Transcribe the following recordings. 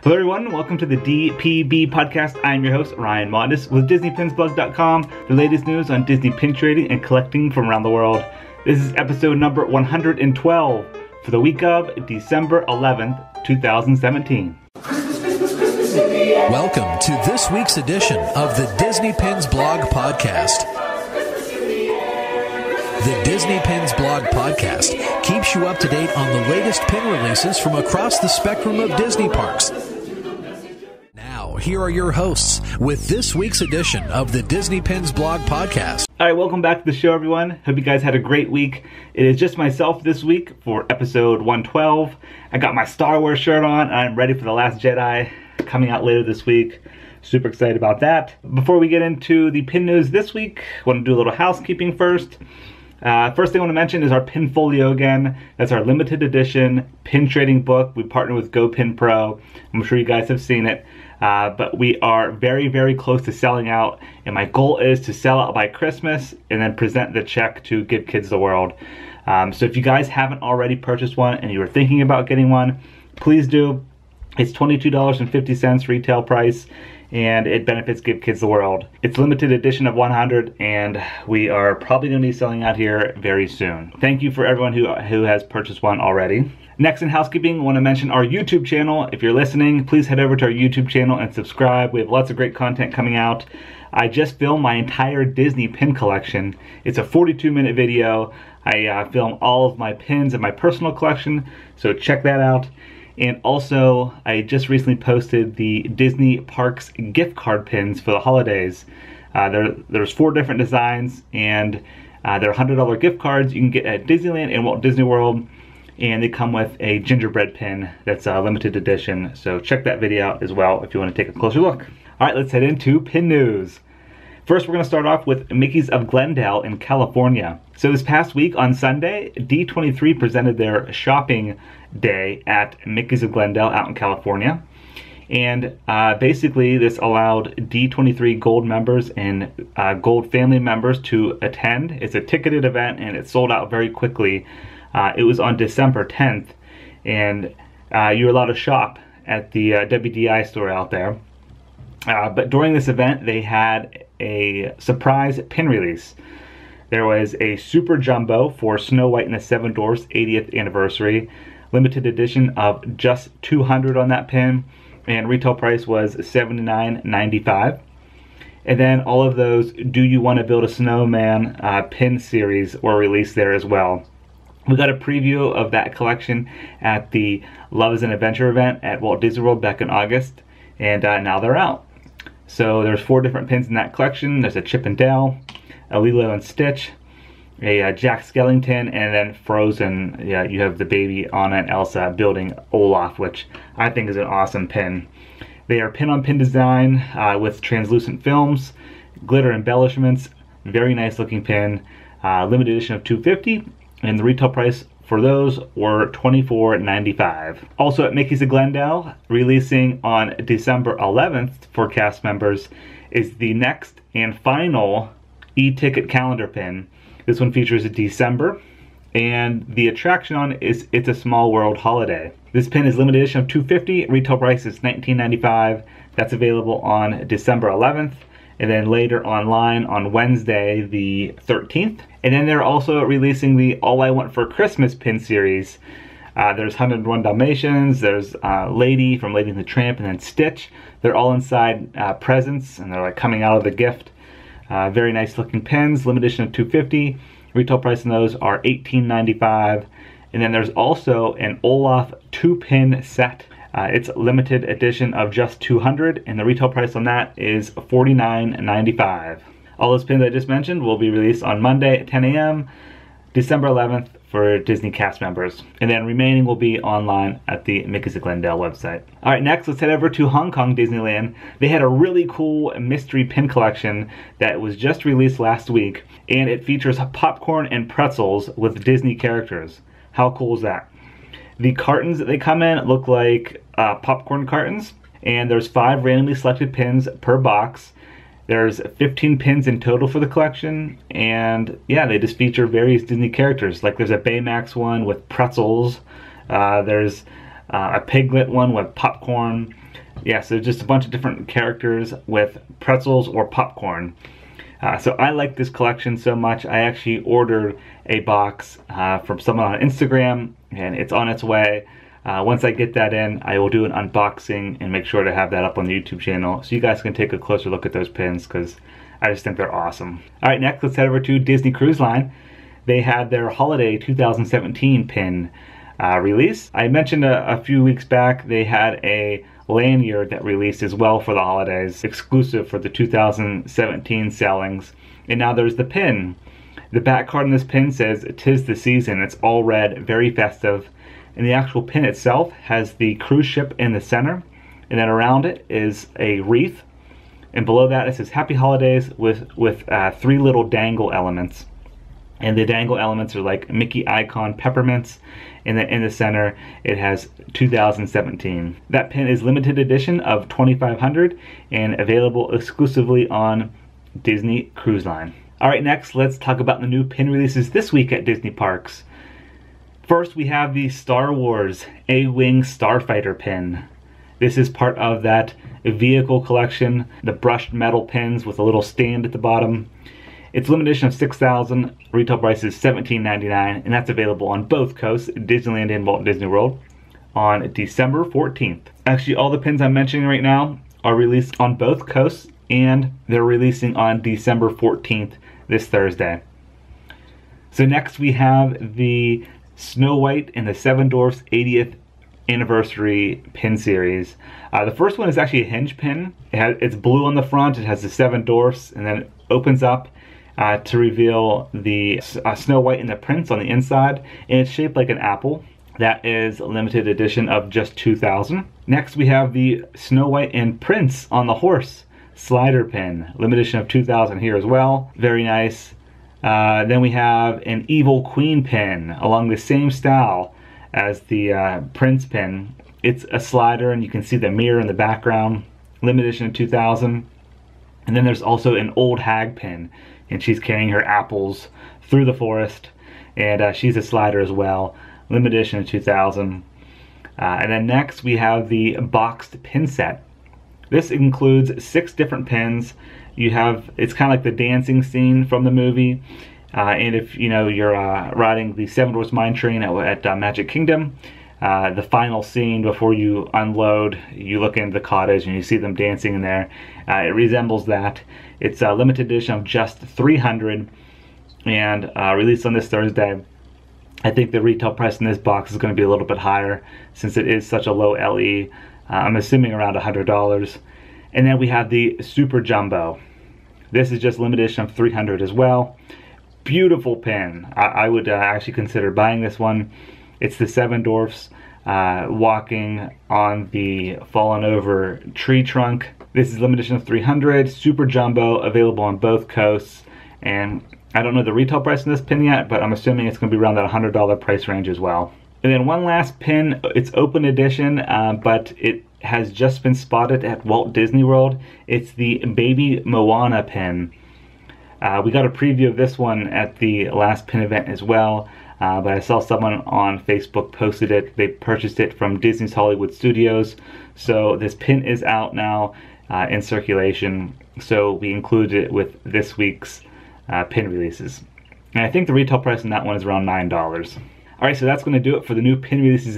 Hello everyone, welcome to the DPB Podcast. I'm your host, Ryan Modis with DisneyPinsBlog.com, the latest news on Disney pin trading and collecting from around the world. This is episode number 112 for the week of December 11th, 2017. Welcome to this week's edition of the Disney Pins Blog Podcast. The Disney Pins Blog Podcast keeps you up to date on the latest pin releases from across the spectrum of Disney parks. Now, here are your hosts with this week's edition of the Disney Pins Blog Podcast. All right, welcome back to the show, everyone. Hope you guys had a great week. It is just myself this week for episode 112. I got my Star Wars shirt on, and I'm ready for The Last Jedi coming out later this week. Super excited about that. Before we get into the pin news this week, I want to do a little housekeeping first. First thing I want to mention is our Pinfolio again. That's our limited edition pin trading book. We partner with GoPin Pro. I'm sure you guys have seen it. But we are very, very close to selling out. And my goal is to sell out by Christmas and then present the check to Give Kids the World. So if you guys haven't already purchased one and you are thinking about getting one, please do. It's $22.50 retail price. And it benefits Give Kids the World. It's limited edition of 100, and we are probably going to be selling out here very soon. Thank you for everyone who has purchased one already. Next in housekeeping, I want to mention our YouTube channel. If you're listening, please head over to our YouTube channel and subscribe. We have lots of great content coming out. I just filmed my entire Disney pin collection. It's a 42-minute video. I film all of my pins and my personal collection, so check that out. And also, I just recently posted the Disney Parks gift card pins for the holidays. There's 4 different designs, and they're $100 gift cards you can get at Disneyland and Walt Disney World. And they come with a gingerbread pin that's a limited edition. So check that video out as well if you want to take a closer look. All right, let's head into pin news. First, we're going to start off with Mickey's of Glendale in California. So this past week on Sunday, D23 presented their shopping day at Mickey's of Glendale out in California. And basically this allowed D23 Gold members and Gold family members to attend. It's a ticketed event and it sold out very quickly. It was on December 10th, and you were allowed to shop at the WDI store out there. But during this event, they had a surprise pin release. There was a Super Jumbo for Snow White and the Seven Dwarfs 80th anniversary, limited edition of just 200 on that pin, and retail price was $79.95. And then all of those Do You Want to Build a Snowman pin series were released there as well. We got a preview of that collection at the Love is an Adventure event at Walt Disney World back in August, and now they're out. So there's 4 different pins in that collection. There's a Chip and Dale, a Lilo and Stitch, a Jack Skellington, and then Frozen. Yeah, you have the baby Anna and Elsa building Olaf, which I think is an awesome pin. They are pin-on-pin design with translucent films, glitter embellishments, very nice looking pin, limited edition of 250, and the retail price for those were $24.95. Also at Mickey's of Glendale, releasing on December 11th for cast members, is the next and final e-ticket calendar pin. This one features December, and the attraction on it is It's a Small World Holiday. This pin is limited edition of 250, retail price is $19.95. That's available on December 11th, and then later online on Wednesday the 13th. And then they're also releasing the All I Want for Christmas pin series. There's 101 Dalmatians, there's Lady from Lady and the Tramp, and then Stitch. They're all inside presents, and they're like coming out of the gift. Very nice looking pins, limited edition of 250. Retail price on those are $18.95. And then there's also an Olaf 2-pin set. It's limited edition of just 200, and the retail price on that is $49.95. All those pins I just mentioned will be released on Monday at 10 a.m., December 11th for Disney cast members. And then remaining will be online at the Mickey's of Glendale website. All right, next let's head over to Hong Kong Disneyland. They had a really cool mystery pin collection that was just released last week, and it features popcorn and pretzels with Disney characters. How cool is that? The cartons that they come in look like popcorn cartons, and there's 5 randomly selected pins per box. There's 15 pins in total for the collection, and yeah, they just feature various Disney characters. Like there's a Baymax one with pretzels. There's a Piglet one with popcorn. Yeah, so just a bunch of different characters with pretzels or popcorn. So I like this collection so much, I actually ordered a box from someone on Instagram, and it's on its way. Once I get that in, I will do an unboxing and make sure to have that up on the YouTube channel so you guys can take a closer look at those pins, because I just think they're awesome. Alright, next let's head over to Disney Cruise Line. They had their Holiday 2017 pin release. I mentioned a few weeks back they had a lanyard that released as well for the holidays, exclusive for the 2017 sailings. And now there's the pin. The back card on this pin says, "'Tis the season." It's all red, very festive. And the actual pin itself has the cruise ship in the center. And then around it is a wreath. And below that it says, "Happy Holidays," with 3 little dangle elements. And the dangle elements are like Mickey icon peppermints. And then in the center, it has 2017. That pin is limited edition of 2,500 and available exclusively on Disney Cruise Line. Alright, next let's talk about the new pin releases this week at Disney Parks. First, we have the Star Wars A-Wing Starfighter pin. This is part of that vehicle collection, the brushed metal pins with a little stand at the bottom. It's limited edition of 6,000, retail price is $17.99, and that's available on both coasts, Disneyland and Walt Disney World, on December 14th. Actually, all the pins I'm mentioning right now are released on both coasts, and they're releasing on December 14th, this Thursday. So next we have the Snow White and the Seven Dwarfs 80th Anniversary pin series. The first one is actually a hinge pin. It's blue on the front, it has the Seven Dwarfs, and then it opens up to reveal the Snow White and the Prince on the inside, and it's shaped like an apple. That is a limited edition of just 2,000. Next we have the Snow White and Prince on the horse slider pin, limited edition of 2,000 here as well. Very nice. Then we have an Evil Queen pin along the same style as the Prince pin. It's a slider and you can see the mirror in the background, limited edition of 2,000. And then there's also an Old Hag pin, and she's carrying her apples through the forest, and she's a slider as well, limited edition of 2,000. And then next we have the boxed pin set. This includes 6 different pins. It's kind of like the dancing scene from the movie, and if you're riding the Seven Dwarfs Mine Train at Magic Kingdom, the final scene before you unload, you look into the cottage and you see them dancing in there. It resembles that. It's a limited edition of just 300 and released on this Thursday. I think the retail price in this box is going to be a little bit higher since it is such a low LE. I'm assuming around $100. And then we have the Super Jumbo. This is just limited edition of 300 as well. Beautiful pin. I would actually consider buying this one. It's the Seven Dwarfs walking on the fallen over tree trunk. This is limited edition of 300, Super Jumbo, available on both coasts. And I don't know the retail price in this pin yet, but I'm assuming it's going to be around that $100 price range as well. And then one last pin, it's open edition, but it has just been spotted at Walt Disney World. It's the Baby Moana pin. We got a preview of this one at the last pin event as well, but I saw someone on Facebook posted it. They purchased it from Disney's Hollywood Studios, so this pin is out now in circulation, so we included it with this week's pin releases. And I think the retail price on that one is around $9. Alright, so that's going to do it for the new pin releases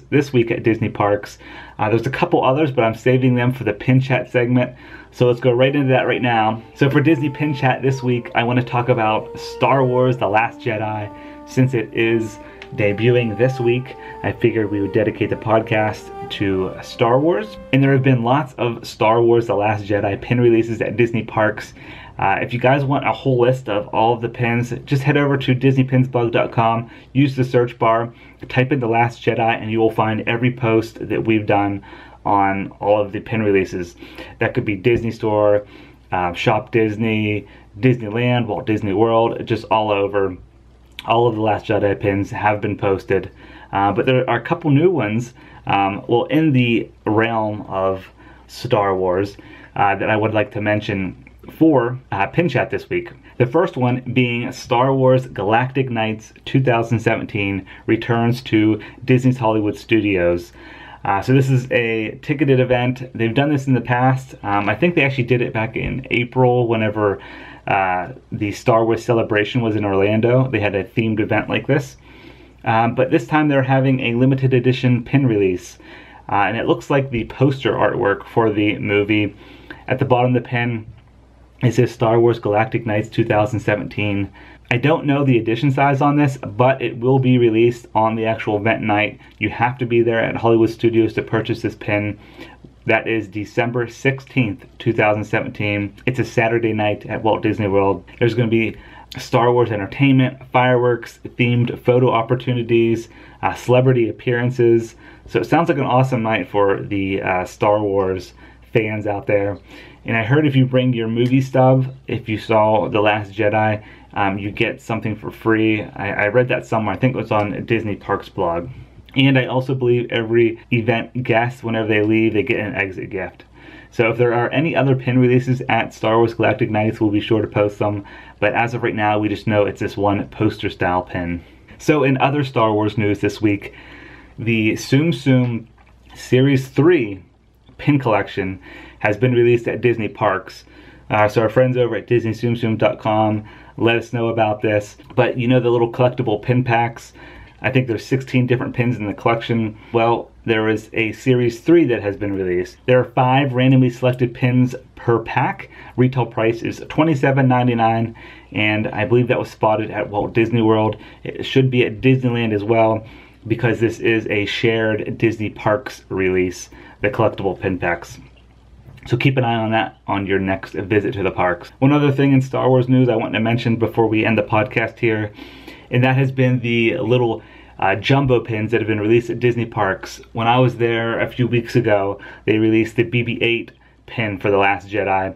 this week at Disney Parks. There's a couple others, but I'm saving them for the Pin Chat segment. So let's go right into that right now. So for Disney Pin Chat this week, I want to talk about Star Wars The Last Jedi. Since it is debuting this week, I figured we would dedicate the podcast to Star Wars. And there have been lots of Star Wars The Last Jedi pin releases at Disney Parks. If you guys want a whole list of all of the pins, just head over to DisneyPinsBug.com, use the search bar, type in The Last Jedi, and you will find every post that we've done on all of the pin releases. That could be Disney Store, Shop Disney, Disneyland, Walt Disney World, just all over. All of the Last Jedi pins have been posted, but there are a couple new ones, well, in the realm of Star Wars that I would like to mention for Pin Chat this week. The first one being Star Wars Galactic Nights 2017 returns to Disney's Hollywood Studios. So this is a ticketed event. They've done this in the past. I think they actually did it back in April whenever the Star Wars Celebration was in Orlando. They had a themed event like this. But this time they're having a limited edition pin release. And it looks like the poster artwork for the movie. At the bottom of the pin, it says Star Wars Galactic Nights 2017. I don't know the edition size on this, but it will be released on the actual event night. You have to be there at Hollywood Studios to purchase this pin. That is December 16th, 2017. It's a Saturday night at Walt Disney World. There's going to be Star Wars entertainment, fireworks, themed photo opportunities, celebrity appearances. So it sounds like an awesome night for the Star Wars fans out there. And I heard if you bring your movie stub, if you saw The Last Jedi, you get something for free. I read that somewhere. I think it was on Disney Parks blog. And I also believe every event guest, whenever they leave, they get an exit gift. So if there are any other pin releases at Star Wars Galactic Nights, we'll be sure to post them. But as of right now, we just know it's this one poster style pin. So in other Star Wars news this week, the Tsum Tsum Series 3 pin collection has been released at Disney Parks. So our friends over at DisneyTsumTsum.com let us know about this. But you know the little collectible pin packs? I think there's 16 different pins in the collection. Well, there is a Series 3 that has been released. There are 5 randomly selected pins per pack. Retail price is $27.99, and I believe that was spotted at Walt Disney World. It should be at Disneyland as well, because this is a shared Disney Parks release, the collectible pin packs. So keep an eye on that on your next visit to the parks. One other thing in Star Wars news I want to mention before we end the podcast here, and that has been the little jumbo pins that have been released at Disney Parks. When I was there a few weeks ago, they released the BB-8 pin for The Last Jedi.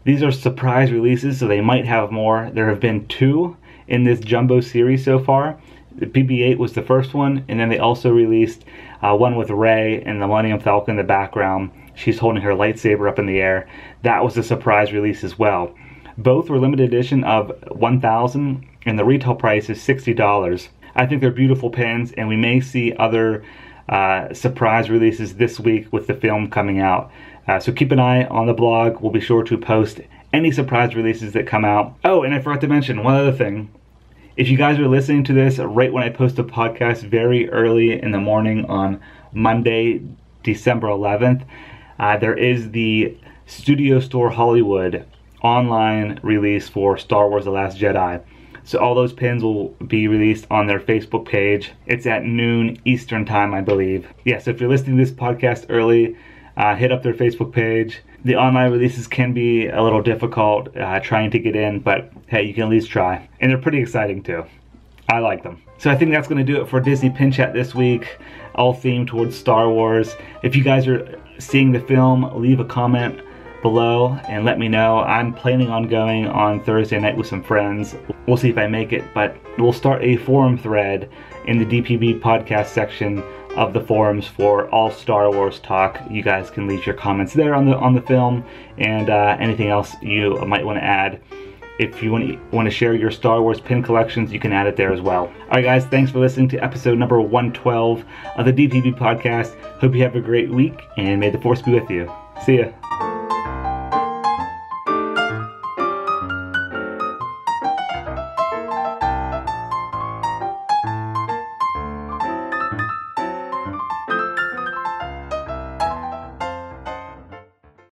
These are surprise releases, so they might have more. There have been 2 in this jumbo series so far. The BB-8 was the first one, and then they also released one with Rey and the Millennium Falcon in the background. She's holding her lightsaber up in the air. That was a surprise release as well. Both were limited edition of 1,000, and the retail price is $60. I think they're beautiful pins, and we may see other surprise releases this week with the film coming out. So keep an eye on the blog. We'll be sure to post any surprise releases that come out. Oh, and I forgot to mention one other thing. If you guys are listening to this right when I post a podcast very early in the morning on Monday, December 11th, there is the Studio Store Hollywood online release for Star Wars The Last Jedi. So all those pins will be released on their Facebook page. It's at noon Eastern time, I believe. Yeah, so if you're listening to this podcast early, hit up their Facebook page. The online releases can be a little difficult trying to get in, but hey, you can at least try. And they're pretty exciting too. I like them. So I think that's going to do it for Disney Pin Chat this week, all themed towards Star Wars. If you guys are seeing the film, leave a comment below and let me know. I'm planning on going on Thursday night with some friends. We'll see if I make it, but we'll start a forum thread in the DPB Podcast section of the forums for all Star Wars talk. You guys can leave your comments there on the film, and anything else you might want to add. If you want to share your Star Wars pin collections, you can add it there as well. Alright guys, thanks for listening to episode number 112 of the DPB Podcast. Hope you have a great week, and may the Force be with you. See ya.